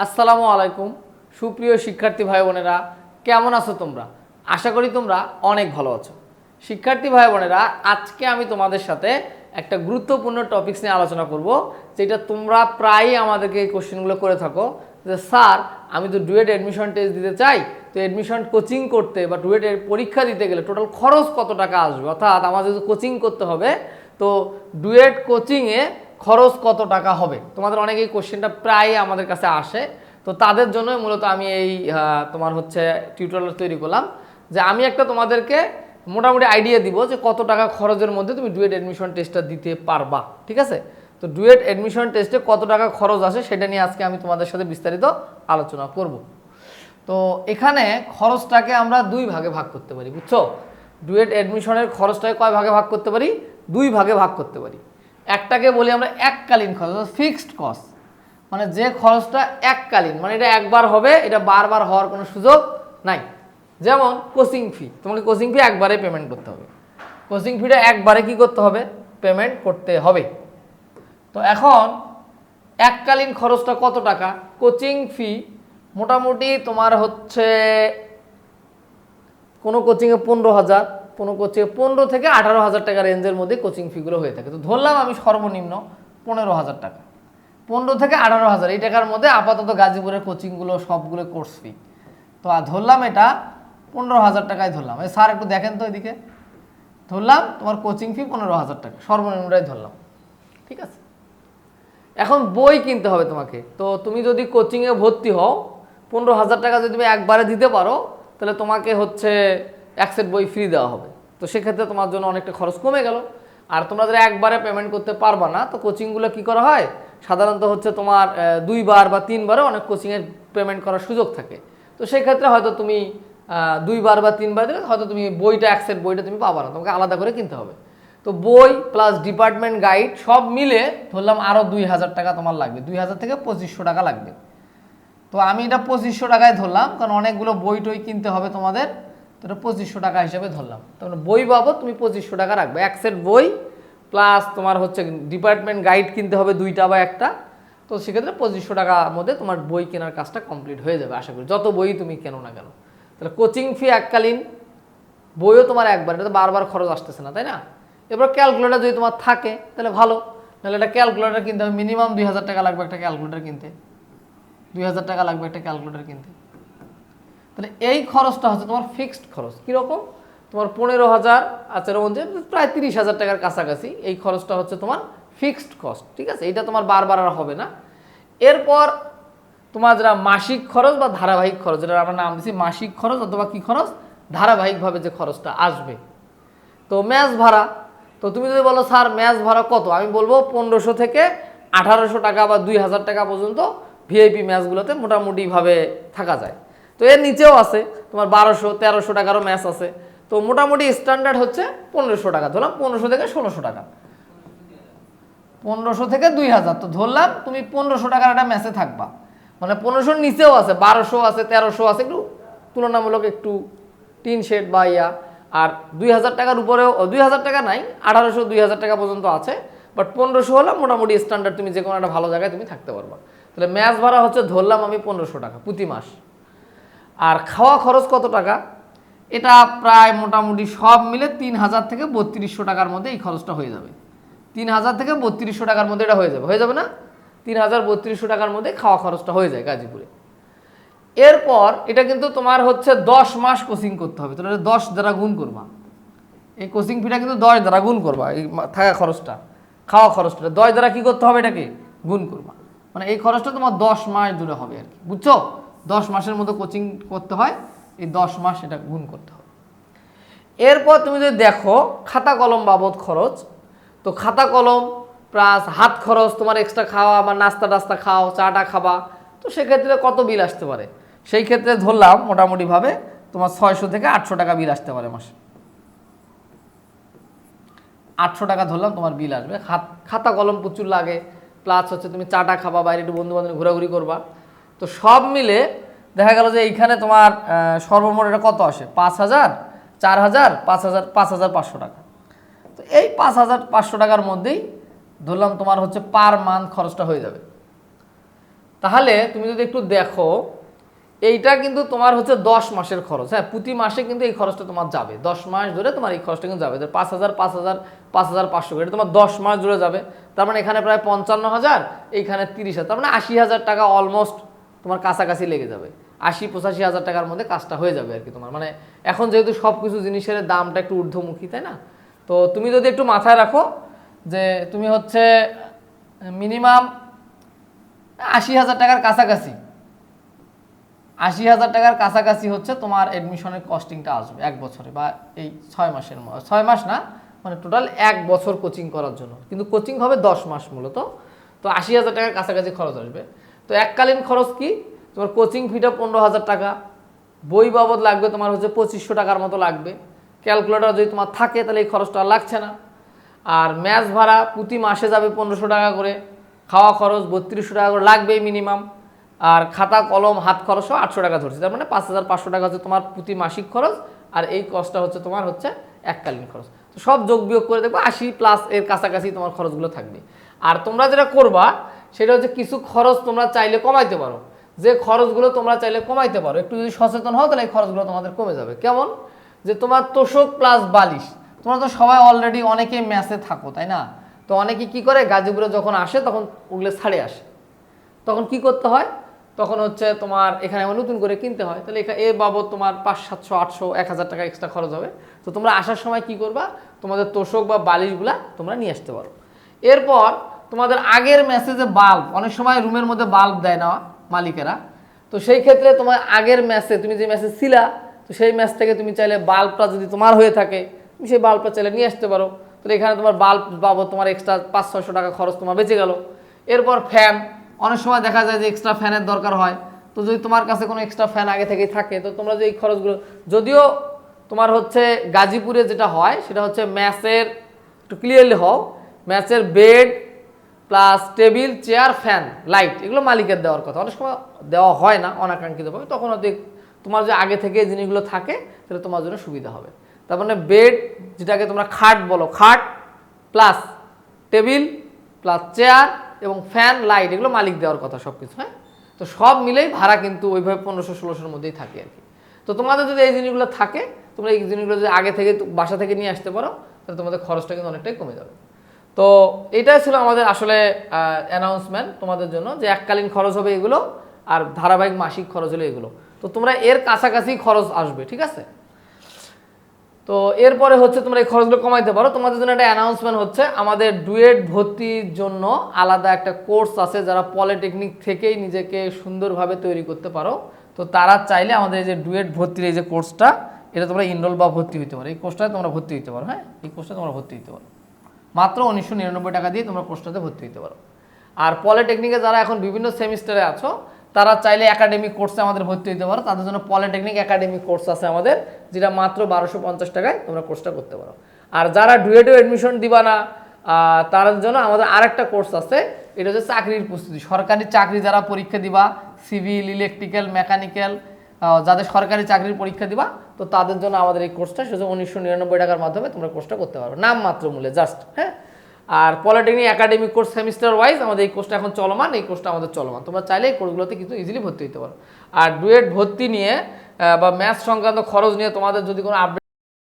আসসালামু আলাইকুম সুপ্রিয় শিক্ষার্থী ভাই বোনেরা, কেমন আছো তোমরা? আশা করি তোমরা অনেক ভালো আছো। শিক্ষার্থী ভাই বোনেরা, আজকে আমি তোমাদের সাথে একটা গুরুত্বপূর্ণ টপিকস নিয়ে আলোচনা করব, যেটা তোমরা প্রায়ই আমাদেরকে এই কোশ্চেনগুলো করে থাকো যে স্যার, আমি তো ডুয়েট অ্যাডমিশন টেস্ট দিতে চাই, তো অ্যাডমিশন কোচিং করতে বা ডুয়েটের পরীক্ষা দিতে গেলে টোটাল খরচ কত টাকা আসবে, অর্থাৎ আমাদের যদি কোচিং করতে হবে তো ডুয়েট কোচিংয়ে খরচ কত টাকা হবে। তোমাদের অনেক এই কোশ্চেনটা প্রায় আমাদের কাছে আসে, তো তাদের জন্য মূলত আমি এই তোমার হচ্ছে টিউটোরিয়াল তৈরি করলাম, যে আমি একটা তোমাদেরকে মোটামুটি আইডিয়া দিব যে কত টাকা খরচের মধ্যে তুমি ডুয়েট অ্যাডমিশন টেস্টটা দিতে পারবা। ঠিক আছে, তো ডুয়েট অ্যাডমিশন টেস্টে কত টাকা খরচ আসে সেটা নিয়ে আজকে আমি তোমাদের সাথে বিস্তারিত আলোচনা করব। তো এখানে খরচটাকে আমরা দুই ভাগে ভাগ করতে পারি, বুঝছো? ডুয়েট অ্যাডমিশনের খরচটাকে কয় ভাগে ভাগ করতে পারি? দুই ভাগে ভাগ করতে পারি। একটাকে বলি আমরা এককালীন খরচ, ফিক্সড কস্ট, মানে যে খরচটা এককালীন, মানে এটা একবার হবে, এটা বারবার হওয়ার কোনো সুযোগ নাই। যেমন কোচিং ফি, তোমাকে কোচিং ফি একবারে পেমেন্ট করতে হবে, কোচিং ফিটা একবারে কি করতে হবে? পেমেন্ট করতে হবে। তো এখন এককালীন খরচটা কত টাকা? কোচিং ফি মোটামুটি তোমার হচ্ছে কোনো কোচিংয়ে 15,000, কোনো কোচিংয়ে 15 থেকে 18,000 টাকা রেঞ্জের মধ্যে কোচিং ফিগুলো হয়ে থাকে। তো ধরলাম আমি সর্বনিম্ন 15,000 টাকা, 15 থেকে 18,000 এই টাকার মধ্যে আপাতত গাজীপুরের কোচিংগুলো সবগুলো কোর্স ফি। তো ধরলাম এটা 15,000 টাকায় ধরলাম। স্যার একটু দেখেন তো এদিকে, ধরলাম তোমার কোচিং ফি 15,000 টাকা, সর্বনিম্নটাই ধরলাম। ঠিক আছে, এখন বই কিনতে হবে তোমাকে। তো তুমি যদি কোচিংয়ে ভর্তি হও, 15,000 টাকা যদি তুমি একবারে দিতে পারো, তাহলে তোমাকে হচ্ছে এক সেট বই ফ্রি দেওয়া হবে। তো সেক্ষেত্রে তোমার জন্য অনেকটা খরচ কমে গেল। আর তোমরা যারা একবারে পেমেন্ট করতে পারবা না, তো কোচিংগুলো কী করা হয় সাধারণত হচ্ছে তোমার 2বার বা 3বারে অনেক কোচিংয়ের পেমেন্ট করার সুযোগ থাকে। তো সেক্ষেত্রে হয়তো তুমি 2বার বা 3বার দিলে হয়তো তুমি বইটা এক সেট বইটা তুমি পাবা না, তোমাকে আলাদা করে কিনতে হবে। তো বই প্লাস ডিপার্টমেন্ট গাইড সব মিলে ধরলাম আরও 2,000 টাকা তোমার লাগবে, 2,000 থেকে 2,500 টাকা লাগবে। তো আমি এটা 2,500 টাকায় ধরলাম, কারণ অনেকগুলো বই টই কিনতে হবে তোমাদের, তো এটা 2,500 টাকা হিসেবে ধরলাম। তার মানে বই বাবদ তুমি 2,500 টাকা রাখবে, এক সেট বই প্লাস তোমার হচ্ছে ডিপার্টমেন্ট গাইড কিনতে হবে 2টা বা 1টা। তো সেক্ষেত্রে 2,500 টাকার মধ্যে তোমার বই কেনার কাজটা কমপ্লিট হয়ে যাবে আশা করি, যত বই তুমি কেনো না কেন। তাহলে কোচিং ফি এককালীন, বইও তোমার একবার, এটা তো বারবার খরচ আসতেছে না, তাই না? এবার ক্যালকুলেটার যদি তোমার থাকে তাহলে ভালো, নাহলে একটা ক্যালকুলেটার কিনতে হবে, মিনিমাম 2,000 টাকা লাগবে একটা ক্যালকুলেটার কিনতে, 2,000 টাকা লাগবে একটা ক্যালকুলেটার কিনতে। তাহলে এই খরচটা হচ্ছে তোমার ফিক্সড খরচ। কীরকম? তোমার 15,000 আচার মধ্যে প্রায় 30,000 টাকার কাছাকাছি এই খরচটা হচ্ছে তোমার ফিক্সড কস্ট। ঠিক আছে, এটা তোমার বারবার আর হবে না। এরপর তোমার যারা মাসিক খরচ বা ধারাবাহিক খরচ, যেটা আমরা নাম দিচ্ছি মাসিক খরচ অথবা কী খরচ, ধারাবাহিকভাবে যে খরচটা আসবে। তো ম্যাচ ভাড়া, তো তুমি যদি বলো স্যার ম্যাচ ভাড়া কত, আমি বলবো 1,500 থেকে 1,800 টাকা বা 2,000 টাকা পর্যন্ত ভিআইপি ম্যাচগুলোতে মোটামুটিভাবে থাকা যায়। তো এর নিচেও আছে তোমার 1,200-1,300 টাকারও ম্যাচ আছে। তো মোটামুটি স্ট্যান্ডার্ড হচ্ছে 1,500 টাকা, ধরলাম 1,500 থেকে 1,600 টাকা, 1,500 থেকে 2,000। তো ধরলাম তুমি 1,500 টাকার একটা ম্যাচে থাকবা, মানে 1,500-র নিচেও আছে, 1,200 আছে, 1,300 আছে, একটু তুলনামূলক একটু টিন শেড বা ইয়া। আর 2,000 টাকার উপরেও, 2,000 টাকা নাই, 1,800-2,000 টাকা পর্যন্ত আছে, বাট 1,500 হলে মোটামুটি স্ট্যান্ডার্ড, তুমি যে কোনো একটা ভালো জায়গায় তুমি থাকতে পারবা। তাহলে ম্যাচ ভাড়া হচ্ছে ধরলাম আমি 1,500 টাকা প্রতি মাস। আর খাওয়া খরচ কত টাকা? এটা প্রায় মোটামুটি সব মিলে 3,000 থেকে 3,200 টাকার মধ্যে এই খরচটা হয়ে যাবে। 3,000 থেকে 3,200 টাকার মধ্যে এটা হয়ে যাবে না? 3,000-3,200 টাকার মধ্যে খাওয়া খরচটা হয়ে যায় গাজীপুরে। এরপর এটা কিন্তু তোমার হচ্ছে 10 মাস কোচিং করতে হবে, তাহলে 10 দ্বারা গুণ করবা, এই কোচিং ফিটা কিন্তু 10 দ্বারা গুণ করবা, এই থাকা খরচটা, খাওয়া খরচটা 10 দ্বারা কি করতে হবে, এটাকে গুণ করবা, মানে এই খরচটা তোমার 10 মাস ধরে হবে আর কি, বুঝছো? 10 মাসের মতো কোচিং করতে হয়, এই 10 মাস এটা গুণ করতে হবে। এরপর তুমি যদি দেখো খাতা কলম বাবদ খরচ, তো খাতা কলম প্লাস হাত খরচ, তোমার এক্সট্রা খাওয়া বা নাস্তা টাস্তা খাও, চাটা খাবা, তো সেক্ষেত্রে কত বিল আসতে পারে? সেই ক্ষেত্রে ধরলাম মোটামুটিভাবে তোমার 600 থেকে 800 টাকা বিল আসতে পারে মাসে, 800 টাকা ধরলাম তোমার বিল আসবে। খাতা কলম প্রচুর লাগে, প্লাস হচ্ছে তুমি চাটা খাবা, বাইরে একটু বন্ধু বান্ধব ঘোরাঘুরি করবা, তো সব মিলে দেখা গেল যে এইখানে তোমার সর্বমোট এটা কত আসে? 5,000, 4,000, 5,000, 5,500 টাকা। তো এই 5,500 টাকার মধ্যেই ধরলাম তোমার হচ্ছে পার মান্থ খরচটা হয়ে যাবে। তাহলে তুমি যদি একটু দেখো, এইটা কিন্তু তোমার হচ্ছে 10 মাসের খরচ। হ্যাঁ, প্রতি মাসে কিন্তু এই খরচটা তোমার যাবে, 10 মাস ধরে তোমার এই খরচটা কিন্তু যাবে। 5,000 5,000 5,500 করে, এটা তোমার 10 মাস ধরে যাবে। তার মানে এখানে প্রায় 55,000, এইখানে 30,000, তার মানে 80,000 টাকা অলমোস্ট তোমার কাছাকাছি লেগে যাবে। 80-85,000 টাকার মধ্যে কাজটা হয়ে যাবে আর কি তোমার। মানে এখন যেহেতু সব কিছু জিনিসের দামটা একটু ঊর্ধ্বমুখী, তাই না? তো তুমি যদি একটু মাথায় রাখো যে তুমি হচ্ছে মিনিমাম 80,000 টাকার কাছাকাছি, 80,000 টাকার কাছাকাছি হচ্ছে তোমার অ্যাডমিশনের কস্টিংটা আসবে এক বছরে, বা এই 6 মাসের, 6 মাস না, মানে টোটাল 1 বছর কোচিং করার জন্য। কিন্তু কোচিং হবে 10 মাস মূলত। তো 80,000 টাকার কাছাকাছি খরচ আসবে। তো এককালীন খরচ কি, তোমার কোচিং ফিটা 15,000 টাকা, বই বাবদ লাগবে তোমার হচ্ছে 2500 টাকার মতো লাগবে। ক্যালকুলেটর যদি তোমার থাকে তাহলে এই খরচটা আর লাগছে না। আর ম্যাচ ভাড়া প্রতি মাসে যাবে 1500 টাকা করে, খাওয়া খরচ 3200 টাকা করে লাগবেই মিনিমাম। আর খাতা কলম হাত খরচও 800 টাকা ধরছে, তার মানে 5,500 টাকা হচ্ছে তোমার প্রতি মাসিক খরচ। আর এই কস্টটা হচ্ছে তোমার হচ্ছে এককালীন খরচ। তো সব যোগ বিয়োগ করে দেখবো 80 প্লাস এর কাছাকাছি তোমার খরচগুলো থাকবে। আর তোমরা যেটা করবা সেটা হচ্ছে কিছু খরচ তোমরা চাইলে কমাইতে পারো। যে খরচগুলো তোমরা চাইলে কমাইতে পারো, একটু যদি সচেতন হও তাহলে এই খরচগুলো তোমাদের কমে যাবে। কেমন, যে তোমার তোষক প্লাস বালিশ, তোমরা তো সবাই অলরেডি অনেকেই ম্যাচে থাকো, তাই না? তো অনেকে কি করে, গাজীপুরে যখন আসে তখন ওগুলো ছাড়ে আসে, তখন কি করতে হয়, তখন হচ্ছে তোমার এখানে আবার নতুন করে কিনতে হয়। তাহলে এ বাবদ তোমার 500 700 800 1000 টাকা এক্সট্রা খরচ হবে। তো তোমরা আসার সময় কি করবা, তোমাদের তোষক বা বালিশগুলা তোমরা নিয়ে আসতে পারো। এরপর তোমাদের আগের ম্যাচে বাল্ব, অনেক সময় রুমের মধ্যে বাল্ব দেয় না মালিকেরা, তো সেই ক্ষেত্রে তোমার আগের ম্যাচে তুমি যে ম্যাচে ছিলা, তো সেই ম্যাচ থেকে তুমি চাইলে বাল্বটা যদি তোমার হয়ে থাকে, তুমি সেই বাল্বটা চাইলে নিয়ে আসতে পারো। তাহলে এখানে তোমার বাল্ব বাবদ তোমার এক্সট্রা 500-600 টাকা খরচ তোমার বেঁচে গেল। এরপর ফ্যান, অনেক সময় দেখা যায় যে এক্সট্রা ফ্যানের দরকার হয়। তো যদি তোমার কাছে কোনো এক্সট্রা ফ্যান আগে থেকেই থাকে, তো তোমরা যে এই খরচগুলো, যদিও তোমার হচ্ছে গাজীপুরে যেটা হয় সেটা হচ্ছে ম্যাচের, একটু ক্লিয়ারলি হও, ম্যাচের bed plus table chair fan light এগুলো মালিকের দেওয়ার কথা, অনেক সময় দেওয়া হয় না অনাকাঙ্ক্ষিতভাবে, তখন হয়তো তোমার যে আগে থেকে জিনিসগুলো থাকে তাহলে তোমার জন্য সুবিধা হবে। তার মানে বেড, যেটাকে তোমরা খাট বলো, খাট প্লাস টেবিল প্লাস চেয়ার এবং ফ্যান লাইট এগুলো মালিক দেওয়ার কথা সব কিছু। হ্যাঁ, তো সব মিলেই ভাড়া কিন্তু ওইভাবে 1500-1600-র মধ্যেই থাকে আর কি। তো তোমাদের যদি এই জিনিসগুলো থাকে, তোমরা এই জিনিসগুলো যদি আগে থেকে বাসা থেকে নিয়ে আসতে পারো, তাহলে তোমাদের খরচটা কিন্তু অনেকটাই কমে যাবে। তো এটাই ছিল আমাদের আসলে অ্যানাউন্সমেন্ট তোমাদের জন্য, যে এককালীন খরচ হবে এগুলো, আর ধারাবাহিক মাসিক খরচ হলো এগুলো। তো তোমরা এর কাছাকাছি খরচ আসবে, ঠিক আছে? তো এরপরে হচ্ছে তোমরা এই খরচগুলো কমাইতে পারো। তোমাদের জন্য একটা অ্যানাউন্সমেন্ট হচ্ছে, আমাদের ডুয়েট ভর্তির জন্য আলাদা একটা কোর্স আছে, যারা পলিটেকনিক থেকেই নিজেকে সুন্দরভাবে তৈরি করতে পারো, তো তারা চাইলে আমাদের এই যে ডুয়েট ভর্তির এই যে কোর্সটা, এটা তোমরা ইনরোল বা ভর্তি হতে পারো, এই কোর্সটায় তোমরা ভর্তি হতে পারো। হ্যাঁ, এই কোর্সটায় তোমরা ভর্তি হতে পারো, মাত্র 1999 টাকা দিয়ে তোমরা কোর্সটাতে ভর্তি হতে পারো। আর পলিটেকনিকে যারা এখন বিভিন্ন সেমিস্টারে আছো, তারা চাইলে একাডেমিক কোর্সে আমাদের ভর্তি হতে পারো। তাদের জন্য পলিটেকনিক একাডেমিক কোর্স আছে আমাদের, যেটা মাত্র 1250 টাকায় তোমরা কোর্সটা করতে পারো। আর যারা ডুয়েটে অ্যাডমিশন দিবা না, তার জন্য আমাদের আরেকটা কোর্স আছে, এটা হচ্ছে চাকরির প্রস্তুতি। সরকারি চাকরি যারা পরীক্ষা দিবা, সিভিল, ইলেকট্রিক্যাল, মেকানিক্যাল, যাদের সরকারি চাকরির পরীক্ষা দিবা, তো তাদের জন্য আমাদের এই কোর্সটা শুধু 1999 টাকার মাধ্যমে তোমরা কোর্সটা করতে পারো, নামমাত্র মূল্যে জাস্ট। হ্যাঁ, আর polytechnic academic course semester wise আমাদের এই কোর্সটা এখন চলমান, এই কোর্সটা আমাদের চলমান। তোমরা চাইলে এই কোর্সগুলোতে কিন্তু ইজিলি ভর্তি হতে পারো। আর ডুয়েট ভর্তি নিয়ে বা ম্যাথ সংক্রান্ত খরচ নিয়ে তোমাদের যদি কোনো আপডেট